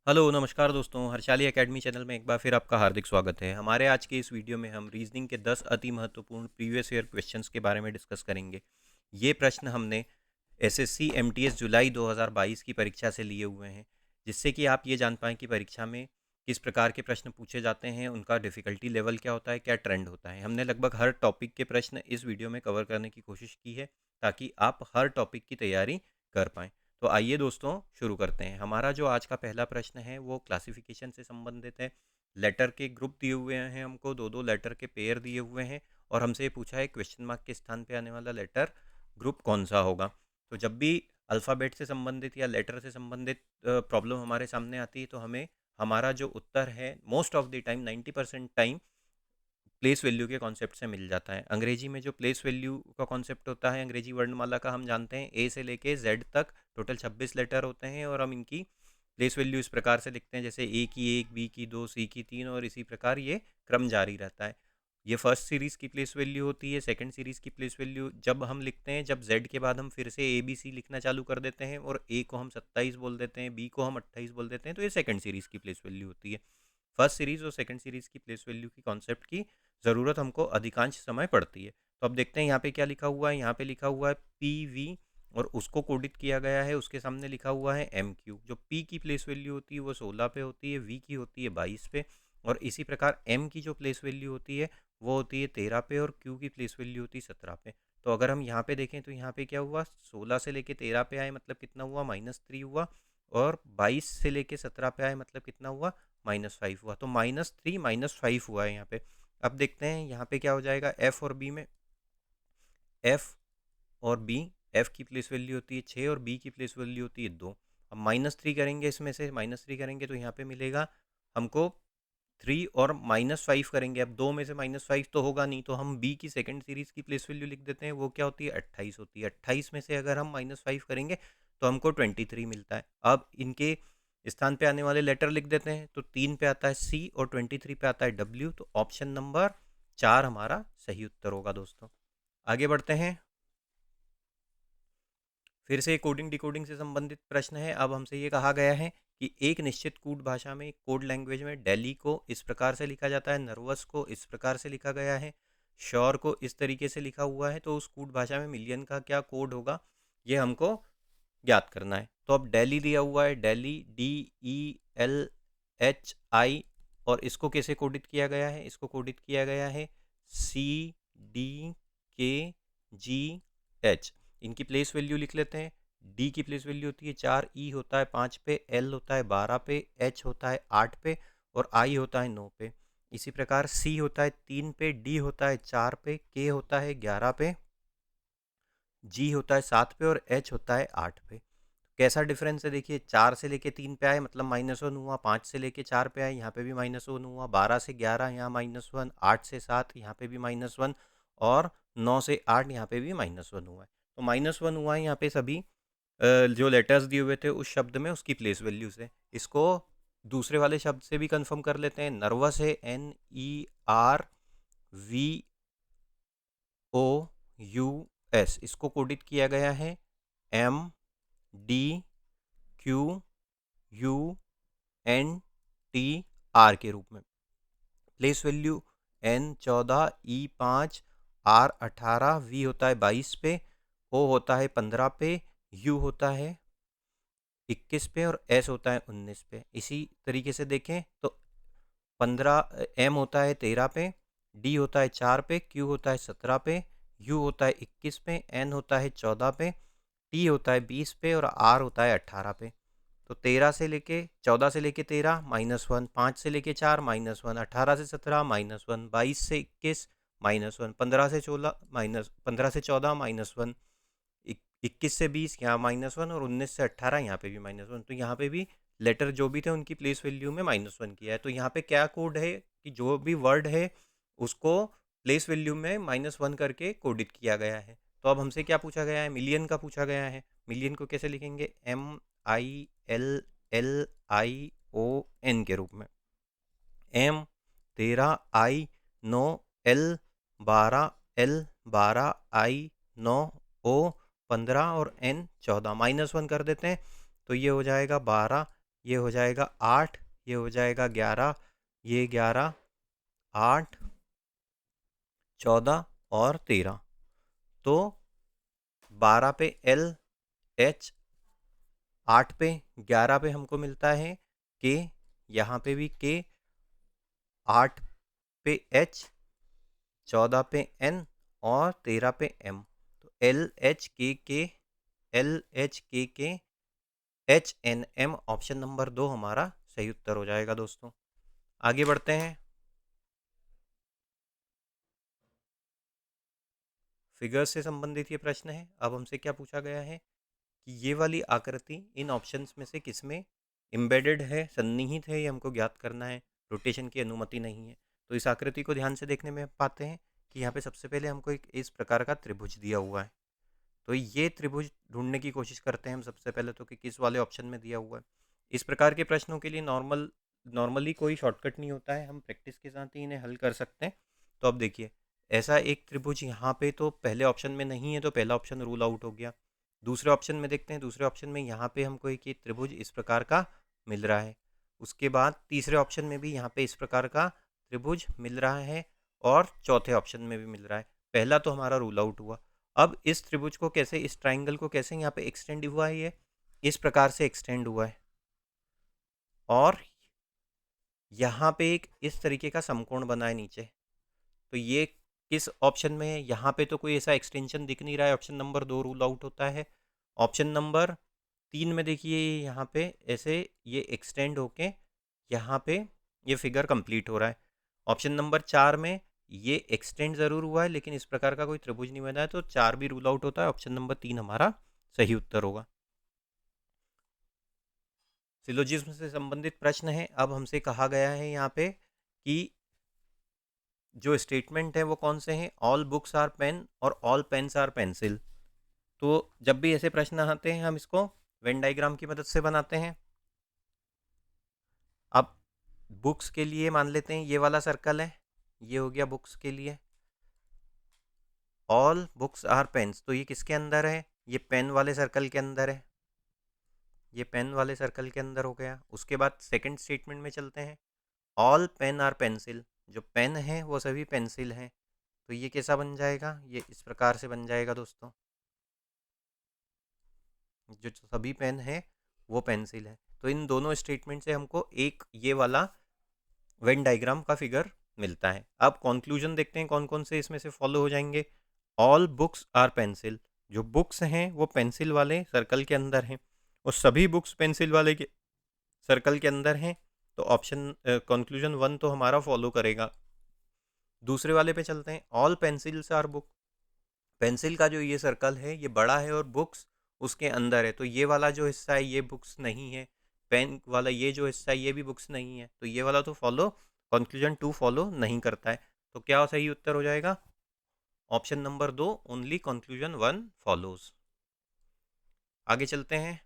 Hello नमस्कार दोस्तों, Harshali academy channel में एक बार फिर आपका हार्दिक स्वागत है। हमारे आज के इस वीडियो में हम रीजनिंग के 10 अति महत्वपूर्ण प्रीवियस ईयर क्वेश्चंस के बारे में डिस्कस करेंगे। ये प्रश्न हमने एसएससी एमटीएस जुलाई 2022 की परीक्षा से लिए हुए हैं, जिससे कि आप ये जान पाएँ कि परीक्षा में किस प्रकार के प्रश्न पूछे जाते हैं, उनका डिफ़िकल्टी लेवल क्या होता है, क्या ट्रेंड होता है। हमने लगभग हर टॉपिक के प्रश्न इस वीडियो में कवर करने की कोशिश की है, ताकि आप हर टॉपिक की तैयारी कर पाएँ। तो आइए दोस्तों शुरू करते हैं। हमारा जो आज का पहला प्रश्न है वो क्लासिफिकेशन से संबंधित है। लेटर के ग्रुप दिए हुए हैं, हमको दो दो लेटर के पेयर दिए हुए हैं और हमसे ये पूछा है क्वेश्चन मार्क के स्थान पे आने वाला लेटर ग्रुप कौन सा होगा। तो जब भी अल्फ़ाबेट से संबंधित या लेटर से संबंधित प्रॉब्लम हमारे सामने आती है तो हमें हमारा जो उत्तर है most of the time 90% time place value के कॉन्सेप्ट से मिल जाता है। अंग्रेजी में जो प्लेस वैल्यू का कॉन्सेप्ट होता है, अंग्रेजी वर्णमाला का हम जानते हैं ए से लेके जेड तक टोटल 26 लेटर होते हैं और हम इनकी प्लेस वैल्यू इस प्रकार से लिखते हैं, जैसे ए की एक, बी की दो, सी की तीन और इसी प्रकार ये क्रम जारी रहता है। ये फर्स्ट सीरीज़ की प्लेस वैल्यू होती है। सेकंड सीरीज़ की प्लेस वैल्यू जब हम लिखते हैं, जब जेड के बाद हम फिर से ए बी सी लिखना चालू कर देते हैं और ए को हम 27 बोल देते हैं, बी को हम 28 बोल देते हैं, तो ये सेकंड सीरीज़ की प्लेस वैल्यू होती है। फर्स्ट सीरीज़ और सेकंड सीरीज़ की प्लेस वैल्यू की कॉन्सेप्ट की ज़रूरत हमको अधिकांश समय पड़ती है। तो अब देखते हैं यहाँ पे क्या लिखा हुआ है। यहाँ पे लिखा हुआ है पी वी और उसको कोडित किया गया है, उसके सामने लिखा हुआ है एम क्यू। जो पी की प्लेस वैल्यू होती है वो 16 पे होती है, वी की होती है 22 पे और इसी प्रकार एम की जो प्लेस वैल्यू होती है वो होती है 13 पे और क्यू की प्लेस वैल्यू होती है 17 पे। तो अगर हम यहाँ पे देखें तो यहाँ पे क्या हुआ, 16 से लेके 13 पे आए मतलब कितना हुआ, -3 हुआ और 22 से लेके 17 पे आए मतलब कितना हुआ, -5 हुआ। तो -3 -5 हुआ है यहाँ पे। अब देखते हैं यहाँ पे क्या हो जाएगा। एफ और बी में एफ और बी, एफ की प्लेस वैल्यू होती है 6 और बी की प्लेस वैल्यू होती है 2। अब -3 करेंगे, इसमें से -3 करेंगे तो यहाँ पे मिलेगा हमको 3 और -5 करेंगे। अब 2 में से -5 तो होगा नहीं, तो हम बी की सेकंड सीरीज़ की प्लेस वैल्यू लिख देते हैं। वो क्या होती है, 28 होती है। 28 में से अगर हम -5 करेंगे तो हमको 23 मिलता है। अब इनके स्थान पे आने वाले लेटर लिख देते हैं। तो 3 पे आता है सी और 23 पे आता है डब्ल्यू। तो ऑप्शन नंबर 4 हमारा सही उत्तर होगा दोस्तों। आगे बढ़ते हैं। फिर से कोडिंग डिकोडिंग से संबंधित प्रश्न है। अब हमसे ये कहा गया है कि एक निश्चित कोड भाषा में, कोड लैंग्वेज में डेली को इस प्रकार से लिखा जाता है, नर्वस को इस प्रकार से लिखा गया है, श्योर को इस तरीके से लिखा हुआ है। तो उस कोड भाषा में मिलियन का क्या कोड होगा, ये हमको ज्ञात करना है। तो अब डेली दिया हुआ है, डेली DELHI और इसको कैसे कोडित किया गया है, इसको कोडित किया गया है CDKGH। इनकी प्लेस वैल्यू लिख लेते हैं। डी की प्लेस वैल्यू होती है 4, ई होता है 5 पे, एल होता है 12 पे, एच होता है 8 पे और आई होता है 9 पे। इसी प्रकार सी होता है 3 पे, डी होता है 4 पे, के होता है 11 पे, जी होता है 7 पे और एच होता है 8 पे। कैसा डिफरेंस है देखिए, 4 से लेके 3 पे आए मतलब -1 हुआ, 5 से लेके 4 पे आए यहाँ पे भी -1 हुआ, 12 से 11 यहाँ -1, 8 से 7 यहाँ पे भी -1 और 9 से 8 यहाँ पे भी -1 हुआ है। तो -1 हुआ है यहाँ पे सभी जो लेटर्स दिए हुए थे उस शब्द में उसकी प्लेस वैल्यू से। इसको दूसरे वाले शब्द से भी कंफर्म कर लेते हैं। नर्वस है NERVOUS, इसको कोडित किया गया है MDQUNTR के रूप में। Place value N14, E5, R18, V होता है 22 पे, O होता है 15 पे, U होता है 21 पे और S होता है 19 पे। इसी तरीके से देखें तो 15, M होता है 13 पे, D होता है 4 पे, Q होता है 17 पे, U होता है 21 पे, N होता है 14 पे, T होता है 20 पे और R होता है 18 पे। तो 14 से लेके 13 -1, 5 से लेके 4 -1, 18 से 17 -1, 22 से 21 -1, 15 से 14 -1, 21 से 20 यहाँ -1 और 19 से 18 यहाँ पे भी -1। तो यहाँ पे भी लेटर जो भी थे उनकी प्लेस वैल्यू में -1 किया है। तो यहाँ पे क्या कोड है कि जो भी वर्ड है उसको प्लेस वैल्यू में -1 करके कोडित किया गया है। तो अब हमसे क्या पूछा गया है, मिलियन का पूछा गया है। मिलियन को कैसे लिखेंगे, MILLION के रूप में। M 13, I 9, L 12, L 12, I 9, O 15 और N 14। -1 कर देते हैं तो ये हो जाएगा 12, ये हो जाएगा 8, ये हो जाएगा 11, ये 11, 8, 14 और 13। तो 12 पे एल एच, 8 पे 11 पे हमको मिलता है के, यहाँ पे भी के, 8 पे एच, 14 पे एन और 13 पे एम। तो L H K H N M, option number 2 हमारा सही उत्तर हो जाएगा दोस्तों। आगे बढ़ते हैं। फिगर्स से संबंधित ये प्रश्न है। अब हमसे क्या पूछा गया है कि ये वाली आकृति इन ऑप्शंस में से किसमें एम्बेडेड है, सन्निहित है, ये हमको ज्ञात करना है। रोटेशन की अनुमति नहीं है। तो इस आकृति को ध्यान से देखने में पाते हैं कि यहाँ पे सबसे पहले हमको एक इस प्रकार का त्रिभुज दिया हुआ है। तो ये त्रिभुज ढूंढने की कोशिश करते हैं हम सबसे पहले तो कि किस वाले ऑप्शन में दिया हुआ है। इस प्रकार के प्रश्नों के लिए नॉर्मली कोई शॉर्टकट नहीं होता है, हम प्रैक्टिस के साथ ही इन्हें हल कर सकते हैं। तो अब देखिए, ऐसा एक त्रिभुज यहाँ पे तो पहले ऑप्शन में नहीं है, तो पहला ऑप्शन रूल आउट हो गया। दूसरे ऑप्शन में देखते हैं, दूसरे ऑप्शन में यहाँ पे हमको एक ये त्रिभुज इस प्रकार का मिल रहा है। उसके बाद तीसरे ऑप्शन में भी यहाँ पे इस प्रकार का त्रिभुज मिल रहा है और चौथे ऑप्शन में भी मिल रहा है। पहला तो हमारा रूल आउट हुआ। अब इस त्रिभुज को कैसे, इस ट्राइंगल को कैसे यहाँ पे एक्सटेंड हुआ है, ये इस प्रकार से एक्सटेंड हुआ है और यहाँ पे एक इस तरीके का समकोण बना है नीचे। तो ये किस ऑप्शन में है? यहाँ पे तो कोई ऐसा एक्सटेंशन दिख नहीं रहा है, ऑप्शन नंबर 2 रूल आउट होता है। ऑप्शन नंबर 3 में देखिए यहाँ पे ऐसे ये एक्सटेंड होके यहाँ पे ये फिगर कंप्लीट हो रहा है। ऑप्शन नंबर 4 में ये एक्सटेंड ज़रूर हुआ है लेकिन इस प्रकार का कोई त्रिभुज नहीं बना है, तो 4 भी रूल आउट होता है। ऑप्शन नंबर 3 हमारा सही उत्तर होगा। सिलोजिज्म से संबंधित प्रश्न है। अब हमसे कहा गया है यहाँ पे कि जो स्टेटमेंट है वो कौन से हैं, ऑल बुक्स आर पेन और ऑल पेन्स आर पेंसिल। तो जब भी ऐसे प्रश्न आते हैं हम इसको वेन डायग्राम की मदद से बनाते हैं। अब बुक्स के लिए मान लेते हैं ये वाला सर्कल है, ये हो गया बुक्स के लिए। ऑल बुक्स आर पेन्स, तो ये किसके अंदर है, ये पेन वाले सर्कल के अंदर है, ये पेन वाले सर्कल के अंदर हो गया। उसके बाद सेकंड स्टेटमेंट में चलते हैं, ऑल पेन आर पेंसिल, जो पेन है वो सभी पेंसिल हैं। तो ये कैसा बन जाएगा, ये इस प्रकार से बन जाएगा दोस्तों, जो सभी पेन है वो पेंसिल है। तो इन दोनों स्टेटमेंट से हमको एक ये वाला वेन डायग्राम का फिगर मिलता है। अब कंक्लूजन देखते हैं कौन कौन से इसमें से फॉलो हो जाएंगे। ऑल बुक्स आर पेंसिल, जो बुक्स हैं वो पेंसिल वाले सर्कल के अंदर हैं और सभी बुक्स पेंसिल वाले के सर्कल के अंदर हैं। तो ऑप्शन कंक्लूजन 1 तो हमारा फॉलो करेगा। दूसरे वाले पे चलते हैं, all pencils are book, pencil का जो ये सर्कल है ये बड़ा है और बुक्स उसके अंदर है, तो ये वाला जो हिस्सा है ये बुक्स नहीं है। पेन वाला ये जो हिस्सा है ये भी बुक्स नहीं है, तो ये वाला तो फॉलो, कंक्लूजन 2 फॉलो नहीं करता है। तो क्या सही उत्तर हो जाएगा, option number 2, only conclusion 1 follows. आगे चलते हैं,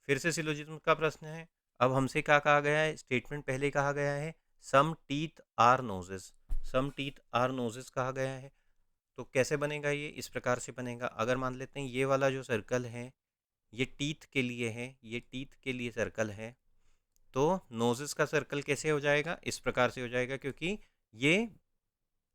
फिर से सिलोजिज्म का प्रश्न है। अब हमसे क्या कहा गया है, स्टेटमेंट पहले कहा गया है some teeth are noses, some teeth are noses कहा गया है। तो कैसे बनेगा, ये इस प्रकार से बनेगा। अगर मान लेते हैं ये वाला जो सर्कल है ये टीथ के लिए है, ये टीथ के लिए सर्कल है, तो नोजेस का सर्कल कैसे हो जाएगा, इस प्रकार से हो जाएगा, क्योंकि ये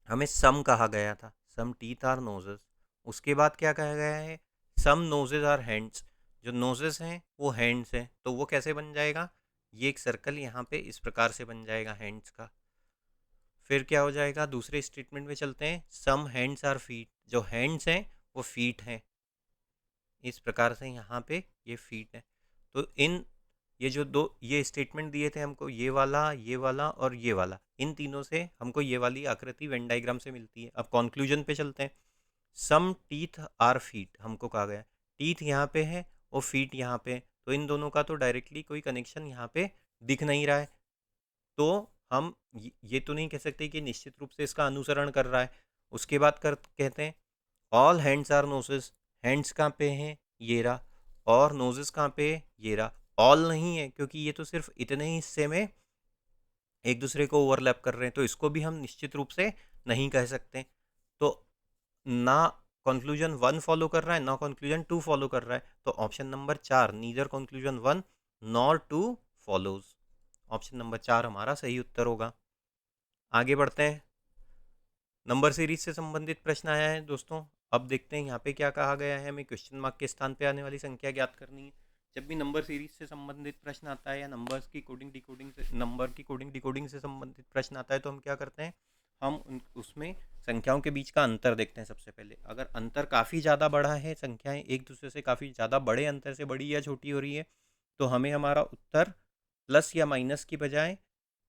हमें सम कहा गया था, सम टीथ आर नोजेस। उसके बाद क्या कहा गया है, सम नोजेस आर हैंड्स, जो नोजेस हैं वो हैंड्स हैं, तो वो कैसे बन जाएगा, ये एक सर्कल यहाँ पे इस प्रकार से बन जाएगा हैंड्स का। फिर क्या हो जाएगा, दूसरे स्टेटमेंट में चलते हैं, सम हैंड्स आर फीट, जो हैंड्स हैं वो फीट हैं, इस प्रकार से यहाँ पे ये फीट है। तो इन ये जो दो ये स्टेटमेंट दिए थे हमको, ये वाला और ये वाला, इन तीनों से हमको ये वाली आकृति वेन डायग्राम से मिलती है। अब कंक्लूजन पे चलते हैं, सम टीथ आर फीट हमको कहा गया, टीथ यहाँ पे है और फीट यहाँ पे, तो इन दोनों का तो डायरेक्टली कोई कनेक्शन यहाँ पे दिख नहीं रहा है। तो हम ये तो नहीं कह सकते कि निश्चित रूप से इसका अनुसरण कर रहा है। उसके बाद कहते हैं ऑल हैंड्स आर नोसेस, हैंड्स कहाँ पे हैं, ये रहा, और नोजेस कहाँ पे है, ये रहा। ऑल नहीं है क्योंकि ये तो सिर्फ इतने ही हिस्से में एक दूसरे को ओवरलैप कर रहे हैं, तो इसको भी हम निश्चित रूप से नहीं कह सकते। तो ना कंक्लूजन 1 फॉलो कर रहा है ना कंक्लूजन 2 फॉलो कर रहा है, तो option number 4 neither conclusion 1 nor two follows. Option number 4 हमारा सही उत्तर होगा। आगे बढ़ते हैं। नंबर सीरीज से संबंधित प्रश्न आया है दोस्तों। अब देखते हैं यहाँ पे क्या कहा गया है। हमें क्वेश्चन मार्क के स्थान पे आने वाली संख्या ज्ञात करनी है। जब भी नंबर सीरीज से संबंधित प्रश्न आता है या नंबर्स की कोडिंग डिकोडिंग से नंबर की कोडिंग डिकोडिंग से संबंधित प्रश्न आता है तो हम क्या करते हैं, हम उसमें संख्याओं के बीच का अंतर देखते हैं सबसे पहले। अगर अंतर काफ़ी ज़्यादा बड़ा है, संख्याएं एक दूसरे से काफ़ी ज़्यादा बड़े अंतर से बड़ी या छोटी हो रही है, तो हमें हमारा उत्तर प्लस या माइनस की बजाय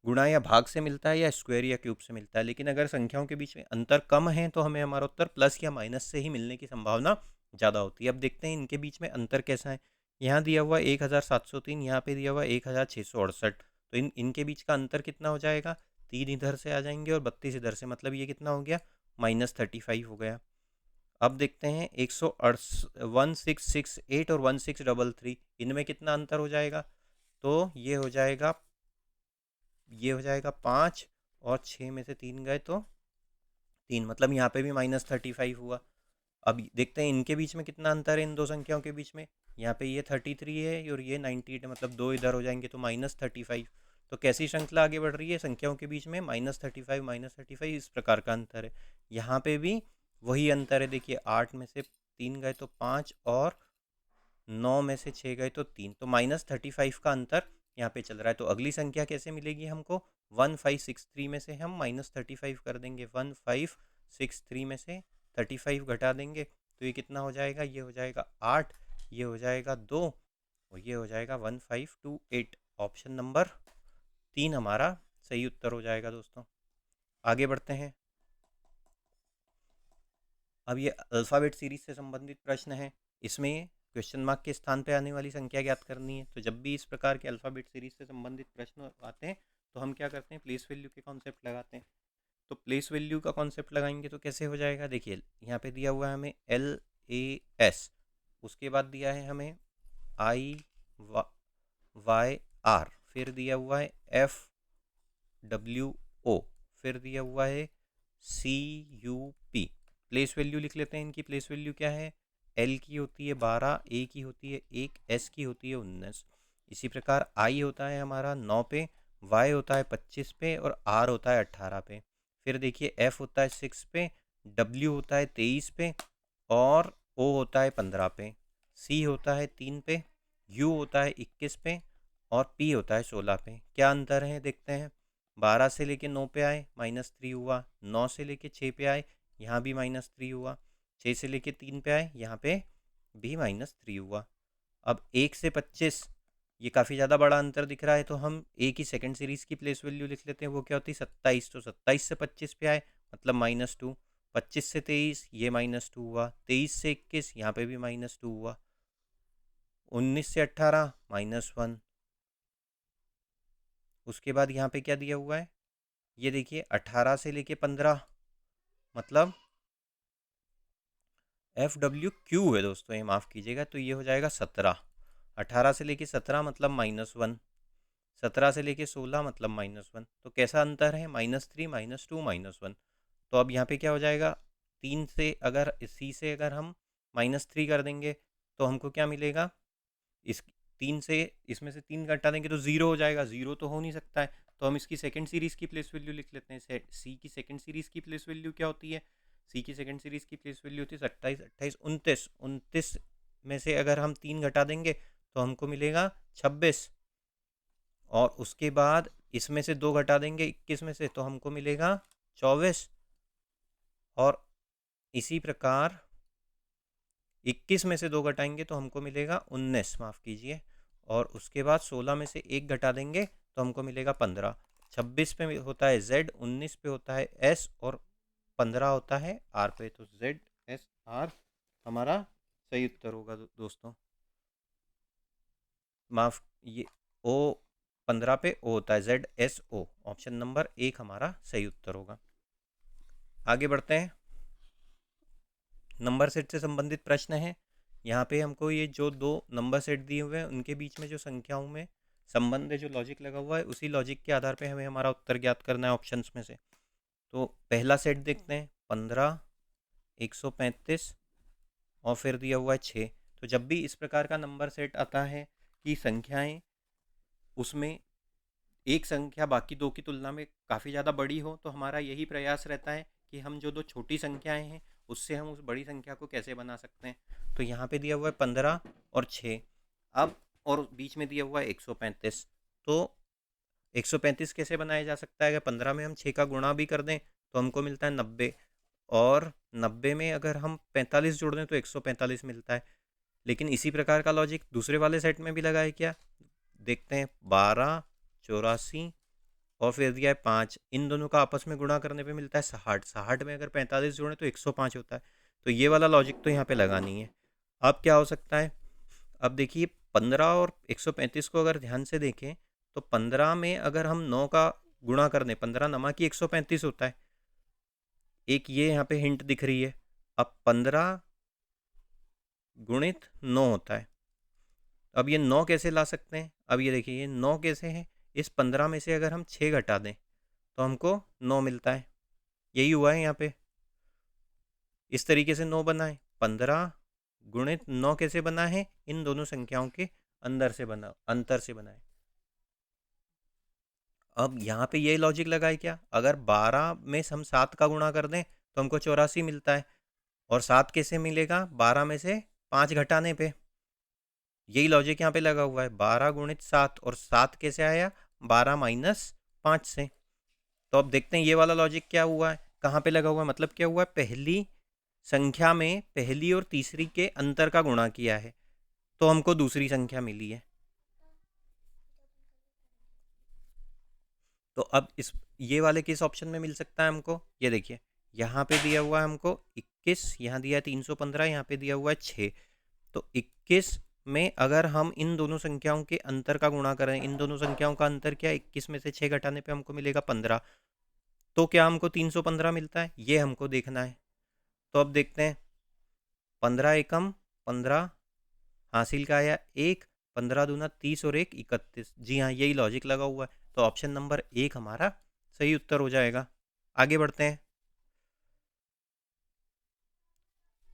गुणा या भाग से मिलता है या स्क्वायर या क्यूब से मिलता है। लेकिन अगर संख्याओं के बीच में अंतर कम है तो हमें हमारा उत्तर प्लस या माइनस से ही मिलने की संभावना ज़्यादा होती है। अब देखते हैं इनके बीच में अंतर कैसा है। यहाँ दिया हुआ 1703, यहाँ पे दिया हुआ 1668, तो इनके बीच का अंतर कितना हो जाएगा, 3 इधर से आ जाएंगे और 32 इधर से, मतलब ये कितना हो गया, -35 हो गया। अब देखते हैं 1668 और 1633, इनमें कितना अंतर हो जाएगा, तो ये हो जाएगा 5 और 6 में से 3 गए तो 3, मतलब यहाँ पे भी -35 हुआ। अब देखते हैं इनके बीच में कितना अंतर है, इन दो संख्याओं के बीच में। यहाँ पे ये 33 है और ये 98 है, मतलब 2 इधर हो जाएंगे तो -35। तो कैसी श्रृंखला आगे बढ़ रही है, संख्याओं के बीच में -35 इस प्रकार का अंतर है। यहाँ पे भी वही अंतर है, देखिए 8 में से 3 गए तो 5 और 9 में से 6 गए तो 3, तो -35 का अंतर यहाँ पे चल रहा है। तो अगली संख्या कैसे मिलेगी हमको, 1563 में से हम -35 कर देंगे, 1563 में से 35 घटा देंगे तो ये कितना हो जाएगा, ये हो जाएगा 8, ये हो जाएगा 2 और ये हो जाएगा 1528। ऑप्शन नंबर 3 हमारा सही उत्तर हो जाएगा दोस्तों। आगे बढ़ते हैं। अब ये अल्फ़ाबेट सीरीज से संबंधित प्रश्न है। इसमें क्वेश्चन मार्क के स्थान पे आने वाली संख्या ज्ञात करनी है। तो जब भी इस प्रकार के अल्फ़ाबेट सीरीज से संबंधित प्रश्न आते हैं तो हम क्या करते हैं, प्लेस वैल्यू के कॉन्सेप्ट लगाते हैं। तो प्लेस वैल्यू का कॉन्सेप्ट लगाएंगे तो कैसे हो जाएगा, देखिए यहाँ पे दिया हुआ है हमें LAS, उसके बाद दिया है हमें IYR, फिर दिया हुआ है FWO, फिर दिया हुआ है CUP। प्लेस वैल्यू लिख लेते हैं। इनकी प्लेस वैल्यू क्या है, L की होती है 12, A की होती है 1, S की होती है 19। इसी प्रकार I होता है हमारा 9 पे, Y होता है 25 पे और R होता है 18 पे। फिर देखिए F होता है 6 पे, W होता है 23 पे और O होता है 15 पे, C होता है 3 पे, U होता है 21 पे और P होता है 16 पे। क्या अंतर है देखते हैं। 12 से लेके 9 पे आए -3 हुआ, 9 से लेके 6 पे आए यहाँ भी -3 हुआ, 6 से लेके 3 पे आए यहाँ पे भी -3 हुआ। अब 1 से 25, ये काफ़ी ज़्यादा बड़ा अंतर दिख रहा है तो हम ए की सेकंड सीरीज़ की प्लेस वैल्यू लिख लेते हैं। वो क्या होती है 27, तो 27 से 25 पे आए मतलब -2, 25 से 23 ये -2 हुआ, 23 से 21 यहाँ पे भी -2 हुआ, 19 से 18 -1। उसके बाद यहाँ पे क्या दिया हुआ है, ये देखिए 18 से लेके 15 मतलब FWQ है दोस्तों, ये माफ़ कीजिएगा, तो ये हो जाएगा 17। 18 से लेके 17 मतलब -1, 17 से लेके 16 मतलब -1। तो कैसा अंतर है, -3 -2 -1। तो अब यहाँ पे क्या हो जाएगा, 3 से अगर सी से अगर हम -3 कर देंगे तो हमको क्या मिलेगा, इस 3 से इसमें से 3 घटा देंगे तो 0 हो जाएगा। 0 तो हो नहीं सकता है, तो हम इसकी सेकंड सीरीज़ की प्लेस वैल्यू लिख लेते हैं। सी की सेकंड सीरीज़ की प्लेस वैल्यू क्या होती है, सी की सेकंड सीरीज़ की प्लेस वैल्यू होती है 27, 28, 29। 29 में से अगर हम 3 घटा देंगे तो हमको मिलेगा 26 और उसके बाद इसमें से 2 घटा देंगे 21 में से तो हमको मिलेगा 24 और इसी प्रकार 21 में से 2 घटाएंगे तो हमको मिलेगा 19, माफ़ कीजिए, और उसके बाद 16 में से 1 घटा देंगे तो हमको मिलेगा 15। 26 पे होता है Z, 19 पे होता है S और 15 होता है R पे, तो ZSR हमारा सही उत्तर होगा दोस्तों। माफ ये O 15 पे O होता है, ZSO। ऑप्शन नंबर 1 हमारा सही उत्तर होगा। आगे बढ़ते हैं। नंबर सेट से संबंधित प्रश्न है। यहाँ पे हमको ये जो 2 नंबर सेट दिए हुए हैं उनके बीच में जो संख्याओं में संबंध है, जो लॉजिक लगा हुआ है, उसी लॉजिक के आधार पे हमें हमारा उत्तर ज्ञात करना है ऑप्शंस में से। तो पहला सेट देखते हैं, 15, 135 और फिर दिया हुआ है 6। तो जब भी इस प्रकार का नंबर सेट आता है कि संख्याएं उसमें एक संख्या बाकी दो की तुलना में काफ़ी ज़्यादा बड़ी हो, तो हमारा यही प्रयास रहता है कि हम जो दो छोटी संख्याएं हैं उससे हम उस बड़ी संख्या को कैसे बना सकते हैं। तो यहाँ पे दिया हुआ है 15 और 6। अब और बीच में दिया हुआ है 135। तो 135 कैसे बनाया जा सकता है? अगर 15 में हम 6 का गुणा भी कर दें तो हमको मिलता है 90, और 90 में अगर हम 45 जोड़ दें तो 145 मिलता है। लेकिन इसी प्रकार का लॉजिक दूसरे वाले सेट में भी लगा है क्या? देखते हैं। 12, 84 और फिर दिया है 5, इन दोनों का आपस में गुणा करने पे मिलता है 60। 60 में अगर 45 जोड़ें तो 105 होता है। तो ये वाला लॉजिक तो यहाँ पे लगा नहीं है। अब क्या हो सकता है? अब देखिए 15 और 135 को अगर ध्यान से देखें तो 15 में अगर हम 9 का गुणा कर दें, 15 नमा की 135 होता है। एक ये यहाँ पे हिंट दिख रही है। अब 15 गुणित 9 होता है। अब ये 9 कैसे ला सकते हैं? अब ये देखिए ये 9 कैसे है? इस 15 में से अगर हम 6 घटा दें तो हमको 9 मिलता है। यही हुआ है यहाँ पे। इस तरीके से 9 बना है। 15 गुणित 9 कैसे बना है? इन दोनों संख्याओं के अंतर से बना है। अब यहाँ पे ये लॉजिक लगा है क्या? अगर 12 में हम 7 का गुणा कर दें तो हमको 84 मिलता है। और 7 कैसे मिलेगा? 12 में से 5 घटाने पे। यही लॉजिक यहाँ पे लगा हुआ है। 12 गुणित 7, और 7 कैसे आया? 12 माइनस 5 से। तो अब देखते हैं ये वाला लॉजिक क्या हुआ है, कहाँ पे लगा हुआ है। मतलब क्या हुआ है? पहली संख्या में पहली और तीसरी के अंतर का गुणा किया है तो हमको दूसरी संख्या मिली है। तो अब इस ये वाले किस ऑप्शन में मिल सकता है हमको? ये देखिए यहाँ पे दिया हुआ है हमको 21, यहाँ दिया है 315, यहाँ पे दिया हुआ है 6। तो 21 में अगर हम इन दोनों संख्याओं के अंतर का गुणा करें, इन दोनों संख्याओं का अंतर क्या है? 21 में से 6 घटाने पे हमको मिलेगा 15। तो क्या हमको 315 मिलता है? ये हमको देखना है। तो अब देखते हैं। 15 एकम 15 हासिल का आया 1, 15 दूना 30 और 1 31। जी हाँ, यही लॉजिक लगा हुआ है। तो ऑप्शन नंबर 1 हमारा सही उत्तर हो जाएगा। आगे बढ़ते हैं।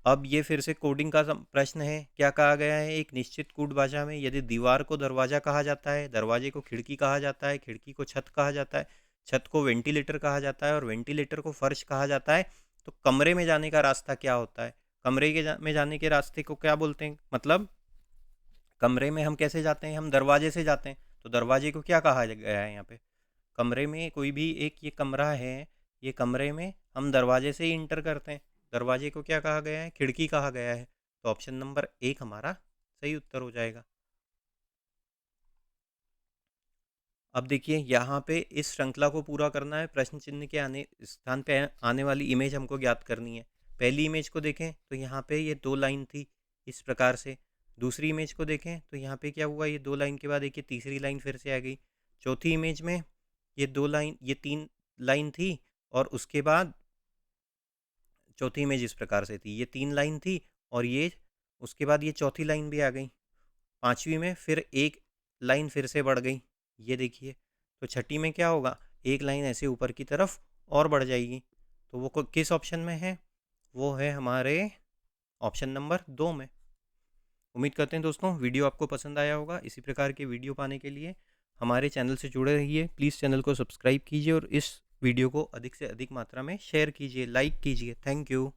अब ये फिर से कोडिंग का प्रश्न है। क्या कहा गया है? एक निश्चित कूट भाषा में यदि दीवार को दरवाज़ा कहा जाता है, दरवाजे को खिड़की कहा जाता है, खिड़की को छत कहा जाता है, छत को वेंटिलेटर कहा जाता है और वेंटिलेटर को फर्श कहा जाता है, तो कमरे में जाने का रास्ता क्या होता है? कमरे में जाने के रास्ते को क्या बोलते हैं? मतलब कमरे में हम कैसे जाते हैं? हम दरवाजे से जाते हैं। तो दरवाजे को क्या कहा गया है यहाँ पे? कमरे में कोई भी एक ये कमरा है, ये कमरे में हम दरवाजे से ही इंटर करते हैं। दरवाजे को क्या कहा गया है? खिड़की कहा गया है। तो ऑप्शन नंबर 1 हमारा सही उत्तर हो जाएगा। अब देखिए यहाँ पे इस श्रृंखला को पूरा करना है। प्रश्न चिन्ह के आने स्थान पे आने वाली इमेज हमको ज्ञात करनी है। पहली इमेज को देखें तो यहाँ पे ये 2 लाइन थी इस प्रकार से। दूसरी इमेज को देखें तो यहाँ पे क्या हुआ? ये 2 लाइन के बाद देखिए तीसरी लाइन फिर से आ गई। चौथी इमेज में ये 2 लाइन, ये 3 लाइन थी, और उसके बाद चौथी इमेज इस प्रकार से थी। ये 3 लाइन थी और ये उसके बाद ये चौथी लाइन भी आ गई। पांचवी में फिर एक लाइन फिर से बढ़ गई, ये देखिए। तो छठी में क्या होगा? एक लाइन ऐसे ऊपर की तरफ और बढ़ जाएगी। तो वो किस ऑप्शन में है? वो है हमारे ऑप्शन नंबर 2 में। उम्मीद करते हैं दोस्तों वीडियो आपको पसंद आया होगा। इसी प्रकार के वीडियो पाने के लिए हमारे चैनल से जुड़े रहिए। प्लीज़ चैनल को सब्सक्राइब कीजिए और इस वीडियो को अधिक से अधिक मात्रा में शेयर कीजिए, लाइक कीजिए। Thank you.